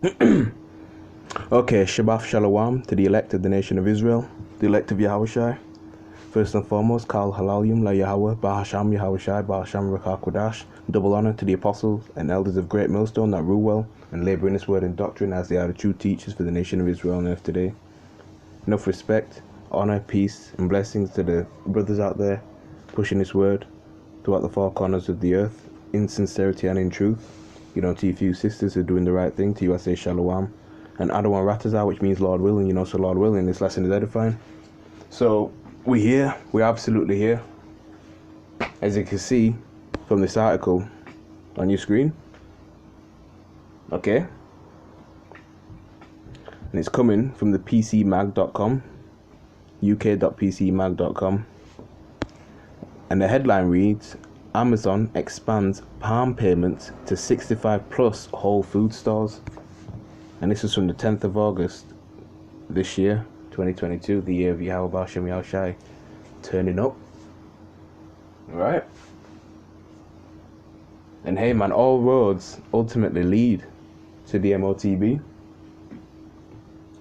Okay, Shabbat Shalom to the elect of the nation of Israel, the elect of Yahushai. First and foremost, Kal Halalim La Yahweh, Bahasham Yahushai, Bahasham Rakah Kodash. Double honor to the apostles and elders of Great Millstone that rule well and labor in this word and doctrine as they are the true teachers for the nation of Israel on earth today. Enough respect, honor, peace, and blessings to the brothers out there pushing this word throughout the four corners of the earth in sincerity and in truth. You know, to you few sisters who are doing the right thing, to you I say Shalom. And Adawan Ratazah, which means Lord willing, you know, so Lord willing, this lesson is edifying. So, we're here, we're absolutely here. As you can see from this article on your screen. Okay? And it's coming from the PCMag.com, uk.pcmag.com. And the headline reads, Amazon expands palm payments to 65 plus Whole Food stores. And this is from the 10th of August this year, 2022, the year of Yahweh Bashem Yahushai turning up. Alright? And hey man, all roads ultimately lead to the MOTB.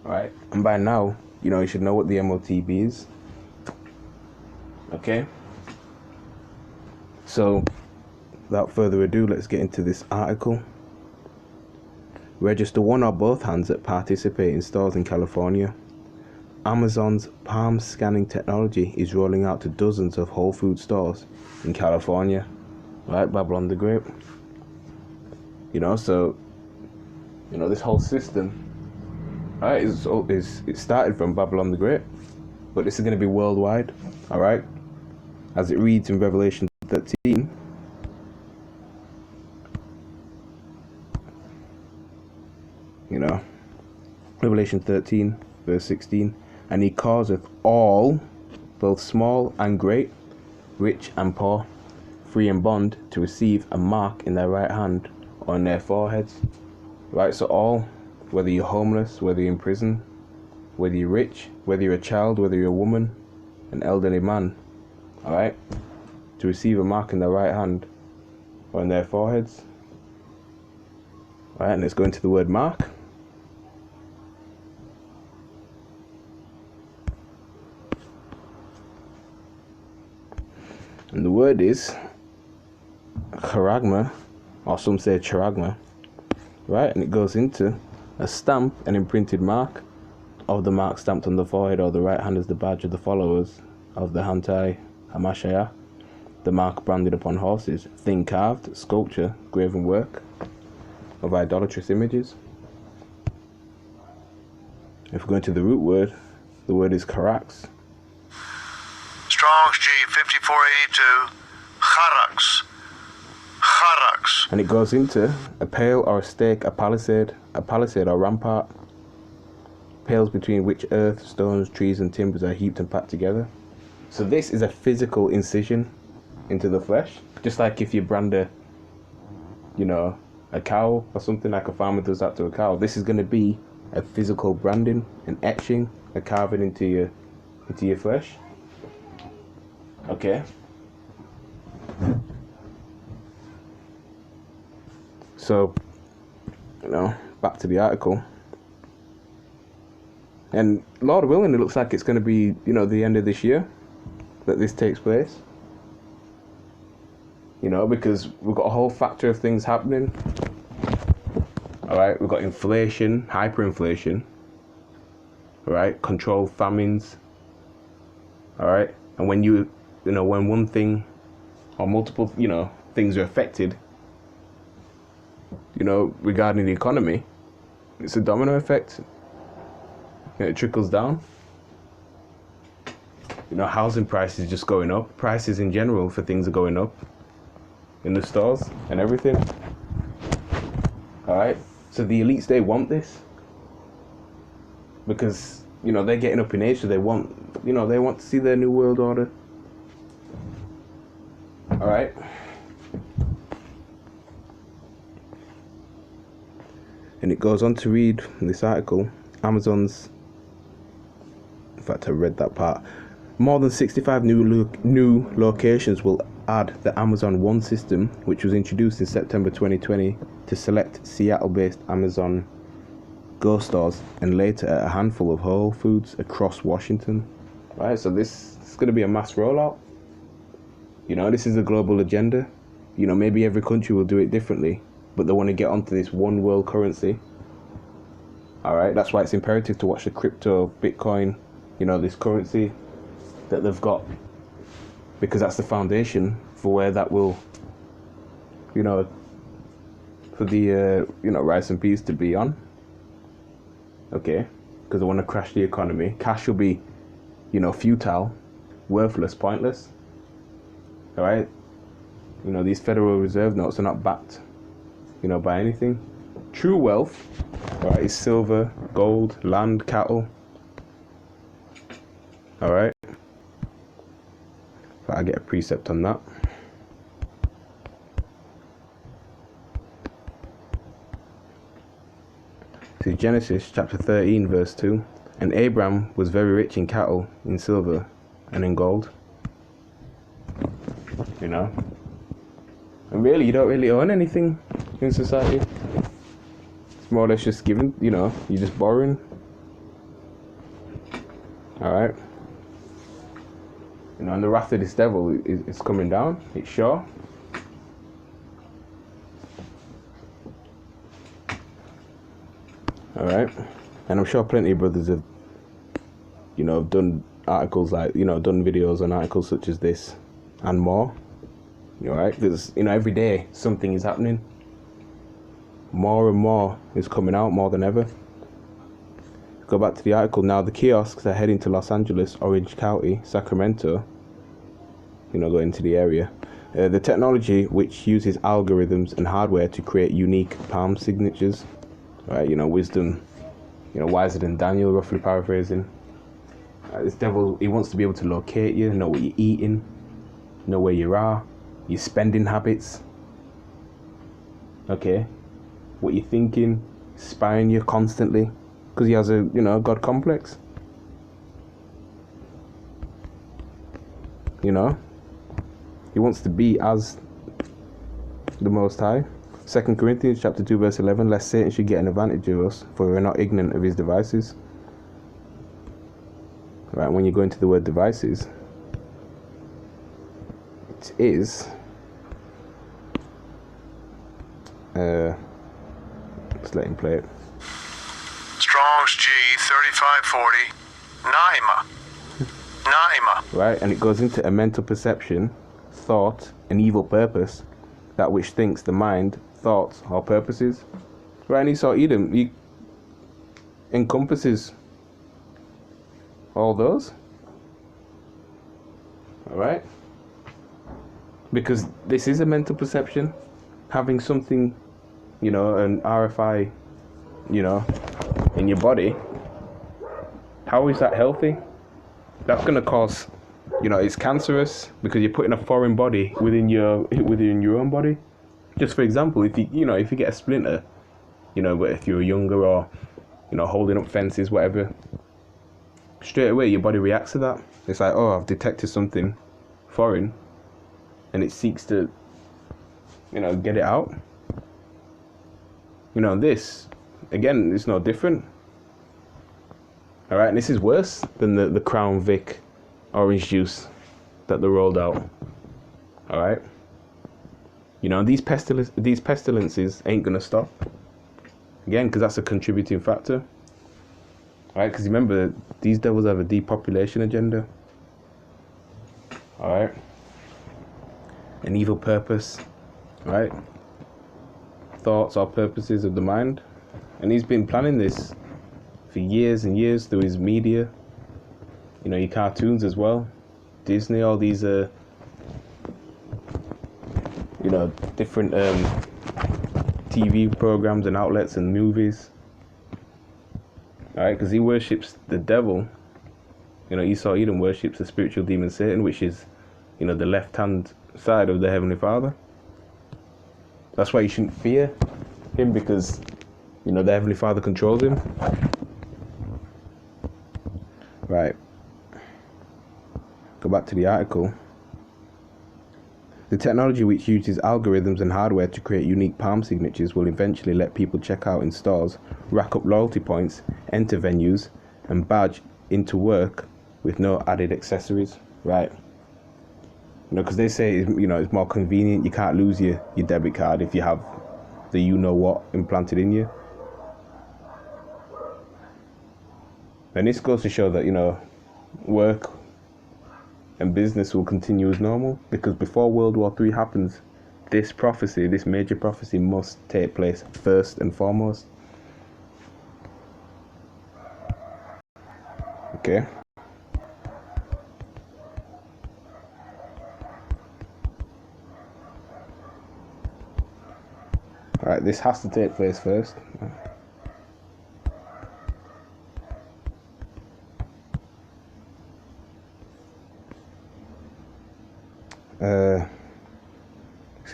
Alright? And by now, you know, you should know what the MOTB is. Okay? So, without further ado, let's get into this article. Register one or both hands at participating stores in California. Amazon's palm scanning technology is rolling out to dozens of Whole Food stores in California. Right, Babylon the Great. You know, so, you know, this whole system, right, it started from Babylon the Great, but this is going to be worldwide, alright? As it reads in Revelation 13, you know, Revelation 13, verse 16, and he causeth all, both small and great, rich and poor, free and bond, to receive a mark in their right hand or on their foreheads. Right, so all, whether you're homeless, whether you're in prison, whether you're rich, whether you're a child, whether you're a woman, an elderly man, alright, to receive a mark in their right hand or on their foreheads. Alright, and let's go into the word mark. And the word is charagma, or some say charagma, right? And it goes into a stamp, an imprinted mark of the mark stamped on the forehead or the right hand as the badge of the followers of the Hantai Hamashiach, the mark branded upon horses, thing carved, sculpture, graven work of idolatrous images. If we go into the root word, the word is charax. Strong's G 5482, charax. And it goes into a pale or a stake, a palisade or rampart, pales between which earth, stones, trees and timbers are heaped and packed together. So this is a physical incision into the flesh, just like if you brand a cow or something, like a farmer does that to a cow. This is going to be a physical branding, an etching, a carving into your flesh. Okay. So, you know, back to the article. And Lord willing, it looks like it's going to be, you know, the end of this year that this takes place. You know, because we've got a whole factor of things happening. Alright, we've got inflation, hyperinflation. Alright, controlled famines. Alright, and when when one thing or multiple, things are affected, regarding the economy, it's a domino effect. It trickles down. Housing prices just going up. Prices in general for things are going up in the stores and everything. Alright, so the elites, they want this because, they're getting up in age, so they want to see their new world order. Alright. And it goes on to read in this article, Amazon's, in fact I read that part, more than 65 new locations will add the Amazon One system, which was introduced in September 2020 to select Seattle-based Amazon ghost stores, and later at a handful of Whole Foods across Washington. Right, so this is going to be a mass rollout. This is a global agenda. Maybe every country will do it differently, but they want to get onto this one world currency. All right, that's why it's imperative to watch the crypto, Bitcoin, this currency that they've got, because that's the foundation for where that will, for the, rice and peas to be on. Okay, because they want to crash the economy. Cash will be, futile, worthless, pointless. All right, these Federal Reserve notes are not backed, by anything. True wealth, right, is silver, gold, land, cattle. All right, but I get a precept on that. So Genesis chapter 13 verse 2. And Abram was very rich in cattle, in silver, and in gold. And really, you don't really own anything in society. It's more or less just given, you're just borrowing. Alright. And the wrath of this devil is coming down, it's sure. Alright. And I'm sure plenty of brothers have, done articles like, done videos on articles such as this and more. Alright, because, every day something is happening. More and more is coming out, more than ever. Go back to the article now. The kiosks are heading to Los Angeles, Orange County, Sacramento. Going to the area. The technology which uses algorithms and hardware to create unique palm signatures. Right, wisdom, wiser than Daniel, roughly paraphrasing. This devil, he wants to be able to locate you, know what you're eating, know where you are, your spending habits. Okay, what you're thinking, spying you constantly, because he has a, God complex. He wants to be as the Most High. 2 Corinthians chapter 2 verse 11, lest Satan should get an advantage of us, for we are not ignorant of his devices. Right, when you go into the word devices, it is let's let him play it. Strong's G 3540 Naima. Right, and it goes into a mental perception, thought, an evil purpose, that which thinks, the mind, thoughts, or purposes. Right, and Esau Edom, he encompasses all those. Alright? Because this is a mental perception. Having something, an RFI, in your body, how is that healthy? That's going to cause, it's cancerous, because you're putting a foreign body within your own body. Just for example, if you get a splinter, if you're younger or, holding up fences, whatever, straight away your body reacts to that. It's like, oh, I've detected something foreign, and it seeks to, get it out. This, again, it's no different. All right, and this is worse than the Crown Vic orange juice that they rolled out. All right. These pestilences ain't gonna stop. Again, because that's a contributing factor. All right, because remember, these devils have a depopulation agenda. All right. An evil purpose. All right. Thoughts or purposes of the mind, and he's been planning this for years and years through his media. Your cartoons as well, Disney, all these different TV programs and outlets and movies. All right, because he worships the devil. Esau Edom worships the spiritual demon Satan, which is, the left-hand side of the Heavenly Father. That's why you shouldn't fear him, because, the Heavenly Father controls him. Right. Go back to the article. The technology, which uses algorithms and hardware to create unique palm signatures, will eventually let people check out in stores, rack up loyalty points, enter venues, and badge into work with no added accessories. Right. Because they say, it's more convenient. You can't lose your debit card if you have the you-know-what implanted in you. And this goes to show that, work and business will continue as normal, because before World War III happens, this major prophecy must take place first and foremost. Okay. Alright, this has to take place first.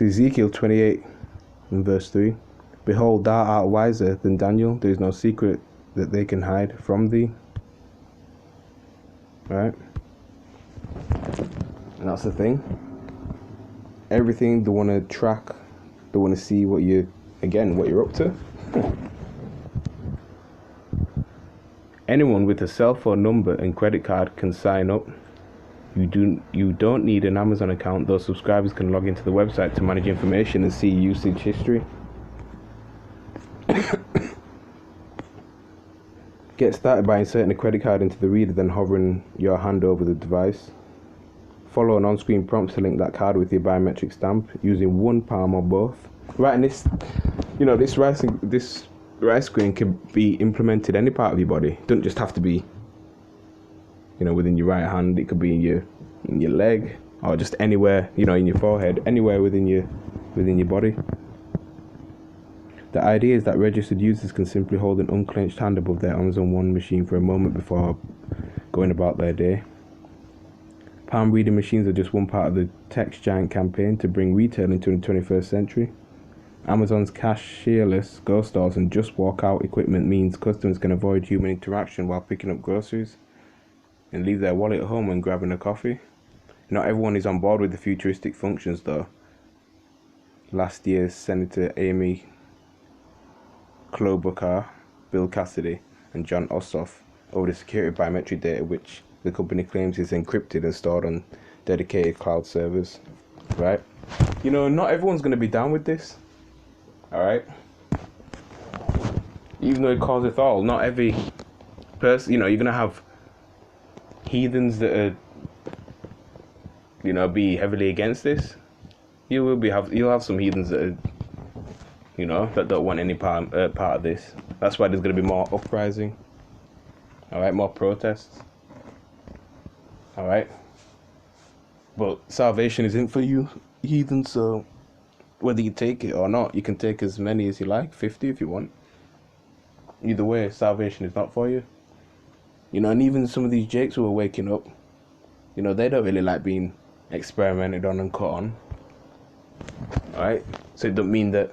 Ezekiel 28 and verse 3. Behold, thou art wiser than Daniel. There is no secret that they can hide from thee. Right? And that's the thing. Everything they want to track, they want to see what you're up to. Anyone with a cell phone number and credit card can sign up. You don't need an Amazon account. Those subscribers can log into the website to manage information and see usage history. Get started by inserting a credit card into the reader, then hovering your hand over the device. Follow an on-screen prompt to link that card with your biometric stamp using one palm or both. Right, and this right screen can be implemented any part of your body. It doesn't just have to be within your right hand. It could be in your leg, or just anywhere, in your forehead, anywhere within your body. The idea is that registered users can simply hold an unclenched hand above their Amazon One machine for a moment before going about their day. Palm reading machines are just one part of the tech giant campaign to bring retail into the 21st century. Amazon's cashierless go stores and just walk out equipment means customers can avoid human interaction while picking up groceries and leave their wallet at home when grabbing a coffee. Not everyone is on board with the futuristic functions though. Last year's Senator Amy Klobuchar, Bill Cassidy, and John Ossoff over the security biometric data which the company claims is encrypted and stored on dedicated cloud servers. Right? Not everyone's going to be down with this. Alright? Even though it causeth all, not every person, you're going to have heathens that are, be heavily against this. You'll have some heathens that are, that don't want any part of this. That's why there's going to be more uprising. Alright, more protests. Alright? But salvation isn't for you, heathen, so whether you take it or not, you can take as many as you like, 50 if you want. Either way, salvation is not for you. And even some of these jakes who are waking up, they don't really like being experimented on and cut on. Alright? So it don't mean that,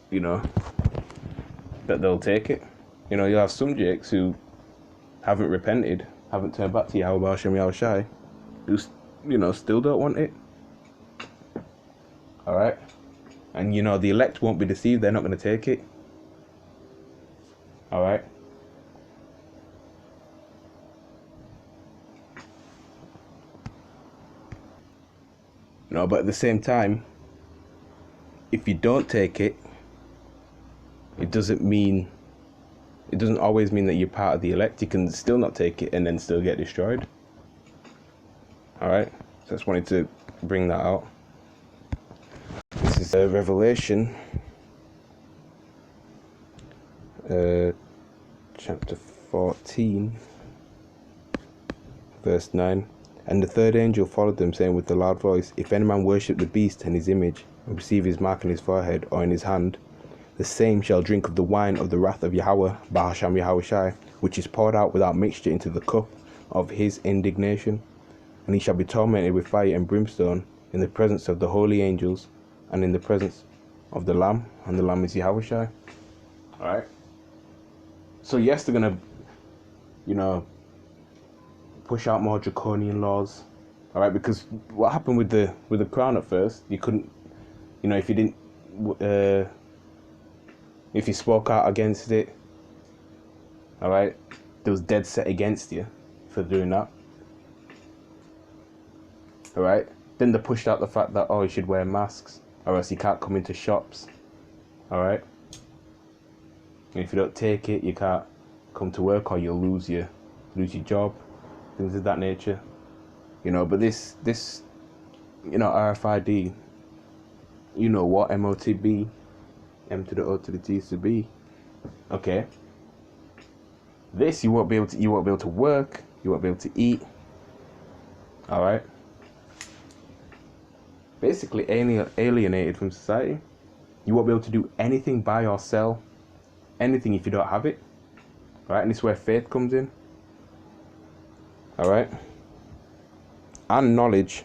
that they'll take it. You'll have some jakes who haven't repented, haven't turned back to Yahweh Hashem Yahushai, who, still don't want it. Alright? And, the elect won't be deceived, they're not going to take it. Alright? But at the same time, if you don't take it, it doesn't always mean that you're part of the elect. You can still not take it and then still get destroyed. Alright? So I just wanted to bring that out. This is Revelation chapter 14 verse 9. And the third angel followed them, saying with a loud voice, If any man worship the beast and his image, and receive his mark in his forehead or in his hand, the same shall drink of the wine of the wrath of Yahweh, Bahasham Yahushai, which is poured out without mixture into the cup of his indignation. And he shall be tormented with fire and brimstone in the presence of the holy angels and in the presence of the Lamb, and the Lamb is Yahushai. Alright? So yes, they're going to, push out more draconian laws. All right, because what happened with the Quran at first, you couldn't, if you didn't, if you spoke out against it, all right, there was dead set against you for doing that. All right, then they pushed out the fact that you should wear masks, or else you can't come into shops. All right, and if you don't take it, you can't come to work, or you'll lose your job, things of that nature. But this RFID, what, MOTB, M to the O to the T to B. Okay. This you won't be able to work, you won't be able to eat. Alright. Basically alienated from society. You won't be able to do anything, buy or sell anything if you don't have it. Alright, and this is where faith comes in. Alright. And knowledge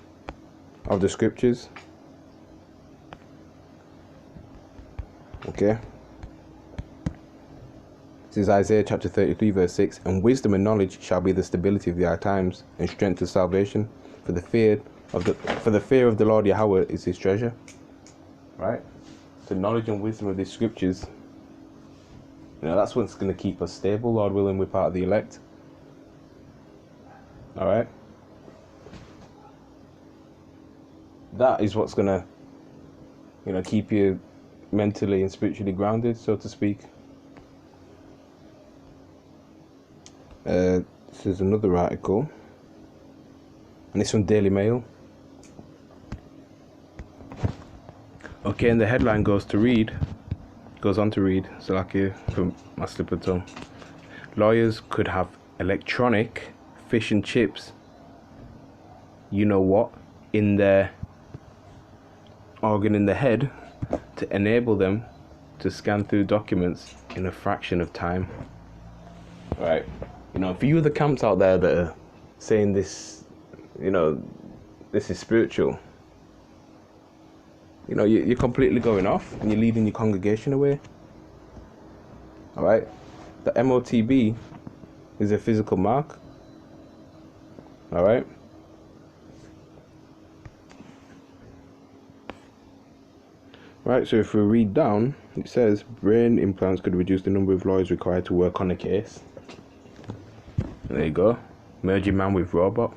of the scriptures. Okay. This is Isaiah chapter 33 verse 6. And wisdom and knowledge shall be the stability of the times, and strength of salvation. For the fear of the Lord Yahweh is his treasure. Right? So knowledge and wisdom of these scriptures, that's what's going to keep us stable. Lord willing, we're part of the elect. Alright? That is what's going to, keep you mentally and spiritually grounded, so to speak. This is another article, and it's from Daily Mail. Okay, and the headline goes on to read, so like here from my slip of tongue. Lawyers could have electronic fish and chips, in their organ in the head to enable them to scan through documents in a fraction of time. Right. For you the camps out there that are saying this, this is spiritual, you're completely going off and you're leading your congregation away. All right. The MOTB is a physical mark. All right. Right, so if we read down, it says brain implants could reduce the number of lawyers required to work on a case. There you go. Merging man with robot.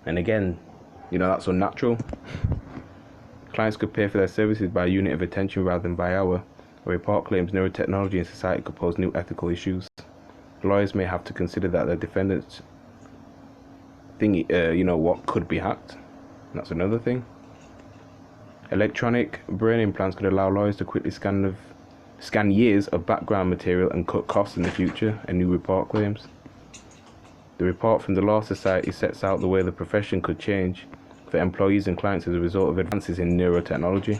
And again, that's unnatural. Clients could pay for their services by unit of attention rather than by hour. A report claims neurotechnology in society could pose new ethical issues. Lawyers may have to consider that their defendants what could be hacked. That's another thing. Electronic brain implants could allow lawyers to quickly scan years of background material and cut costs in the future, a new report claims. The report from the Law Society sets out the way the profession could change for employees and clients as a result of advances in neurotechnology.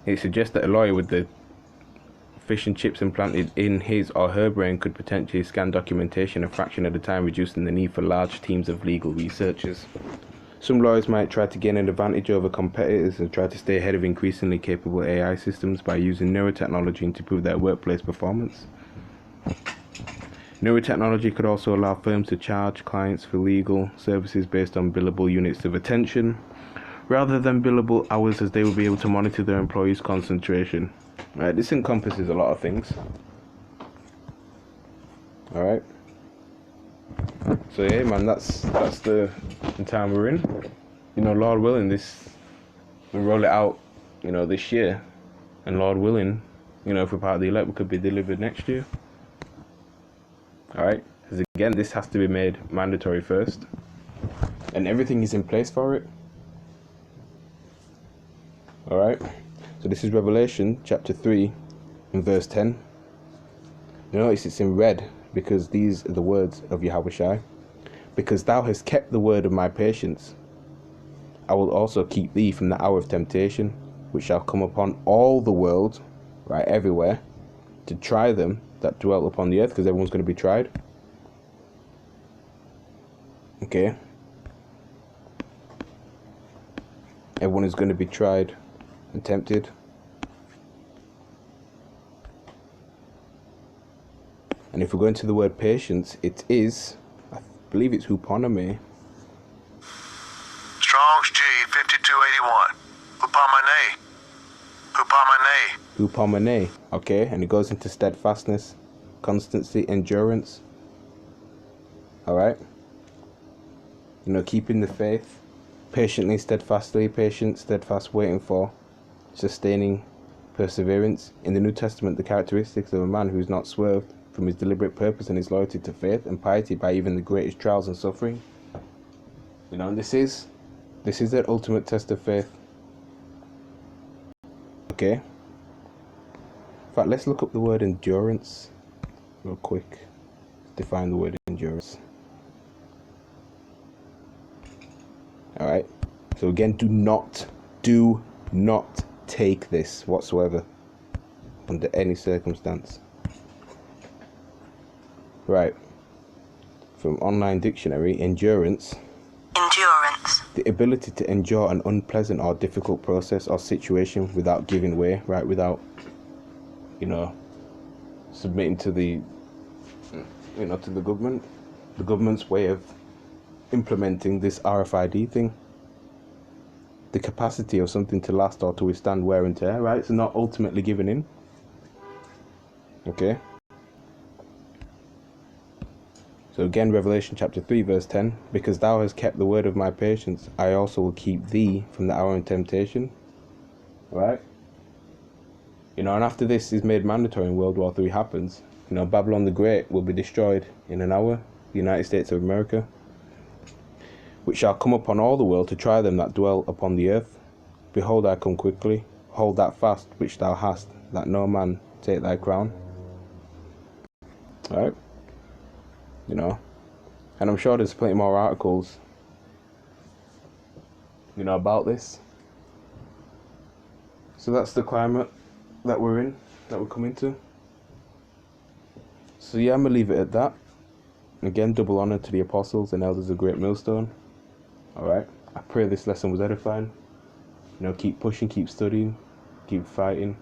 It suggests that a lawyer with the fish and chips implanted in his or her brain could potentially scan documentation a fraction at a time, reducing the need for large teams of legal researchers. Some lawyers might try to gain an advantage over competitors and try to stay ahead of increasingly capable AI systems by using neurotechnology to improve their workplace performance. Neurotechnology could also allow firms to charge clients for legal services based on billable units of attention, rather than billable hours, as they will be able to monitor their employees' concentration. Right, this encompasses a lot of things. Alright. So yeah, man, that's the time we're in. Lord willing, we'll roll it out, this year. And Lord willing, if we're part of the elect, we could be delivered next year. Alright? Because again, this has to be made mandatory first. And everything is in place for it. Alright? So this is Revelation chapter 3 and verse 10. You notice it's in red because these are the words of Yahushua. Because thou hast kept the word of my patience, I will also keep thee from the hour of temptation, which shall come upon all the world, right, everywhere, to try them that dwell upon the earth, because everyone's going to be tried. Okay. Everyone is going to be tried and tempted. And if we go into the word patience, it is, believe it's Huponome. Strong's G 5281. Upamane. Upamane. Upomene, okay, and it goes into steadfastness, constancy, endurance. Alright? You know, keeping the faith, patiently, steadfastly, patient, steadfast, waiting for, sustaining, perseverance. In the New Testament, the characteristics of a man who is not swerved from his deliberate purpose and his loyalty to faith and piety by even the greatest trials and suffering. You know, and this is their ultimate test of faith. Okay? In fact, let's look up the word endurance real quick. Define the word endurance. Alright? So again, do not take this whatsoever under any circumstance. Right. From Online Dictionary, endurance. Endurance. The ability to endure an unpleasant or difficult process or situation without giving way, right? Without, you know, submitting to the, you know, to the government. The government's way of implementing this RFID thing. The capacity of something to last or to withstand wear and tear, right? So not ultimately giving in. Okay? So again, Revelation chapter 3 verse 10, because thou hast kept the word of my patience, I also will keep thee from the hour of temptation. Right? You know, and after this is made mandatory and World War III happens, you know, Babylon the Great will be destroyed in an hour, the United States of America, which shall come upon all the world to try them that dwell upon the earth. Behold, I come quickly. Hold that fast which thou hast, that no man take thy crown. Right? You know, and I'm sure there's plenty more articles, you know, about this. So that's the climate that we're in, that we're coming to. So yeah, I'm gonna leave it at that. Again, double honor to the apostles and elders of Great Millstone. Alright, I pray this lesson was edifying. You know, keep pushing, keep studying, keep fighting.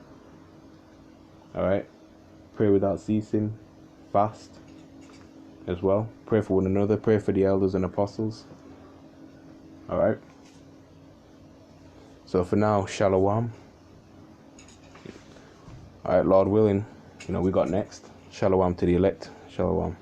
Alright, pray without ceasing, fast as well. Pray for one another, pray for the elders and apostles. Alright. So for now, Shalom. Alright, Lord willing, you know, we got next. Shalom to the elect. Shalom.